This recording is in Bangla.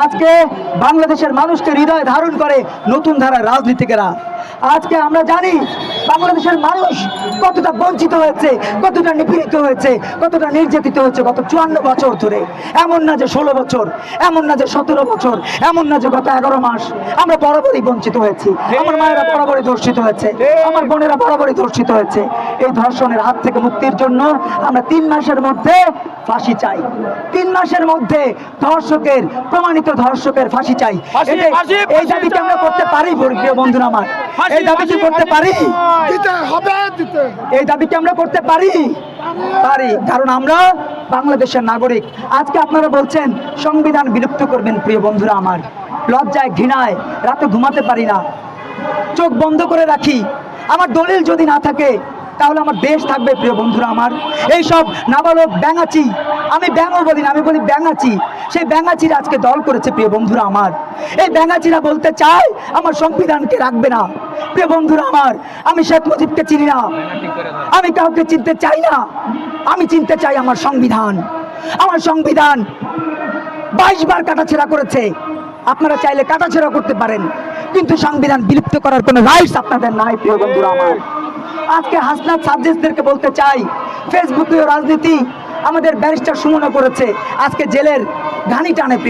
আজকে বাংলাদেশের মানুষকে হৃদয়ে ধারণ করে নতুন ধারার রাজনীতিকেরা। আজকে আমরা জানি বাংলাদেশের মানুষ কতটা বঞ্চিত হয়েছে, কতটা নিপীড়িত হয়েছে, কতটা নির্যাতিত হয়েছে গত 54 বছর ধরে। এমন না যে 16 বছর, এমন না যে 17 বছর, এমন না যে গত 11 মাস। আমরা বরাবরই বঞ্চিত হয়েছি, আমার মায়েরা বরাবরই ধর্ষিত হয়েছে, আমার বোনেরা বরাবরই ধর্ষিত হয়েছে। এই ধর্ষণের হাত থেকে মুক্তির জন্য আমরা 3 মাসের মধ্যে ফাঁসি চাই। 3 মাসের মধ্যে ধর্ষকের, প্রমাণিত ধর্ষকের ফাঁসি চাই। এই দাবিকে আমরা করতে পারি প্রিয় বন্ধুরা আমার, এই দাবি কি করতে পারি? এই দাবি কি আমরা করতে পারি? পারি, কারণ আমরা বাংলাদেশের নাগরিক। আজকে আপনারা বলছেন সংবিধান বিলুপ্ত করবেন। প্রিয় বন্ধুরা আমার, লজ্জায় ঘৃণায় রাতে ঘুমাতে পারি না, চোখ বন্ধ করে রাখি। আমার দলিল যদি না থাকে তাহলে আমার দেশ থাকবে? প্রিয় বন্ধুরা আমার, এই সব নাবালক ব্যাঙাচি, আমি ব্যাঙও বলি না, আমি বলি ব্যাঙাচি, সেই ব্যাঙাচিরা আজকে দল করেছে। প্রিয় বন্ধুরা আমার, এই ব্যাঙাচিরা বলতে চায় আমার সংবিধানকে রাখবে না। প্রিয় বন্ধুরা আমার, আমি শেখ মুজিবকে চিনি না, আমি কাউকে চিনতে চাই না, আমি চিনতে চাই আমার সংবিধান। আমার সংবিধান 22 বার কাটাছেঁড়া করেছে। আপনারা চাইলে কাটাছেঁড়া করতে পারেন, কিন্তু সংবিধান বিলুপ্ত করার কোনো রাইটস আপনাদের নাই। প্রিয় বন্ধুরা আমার, আজকে হাসনাত সার্জিসদেরকে বলতে চাই, ফেসবুকে রাজনীতি আমাদের ব্যারিস্টার সুমনও করেছে, আজকে জেলের ঘানি টানে। প্রিয়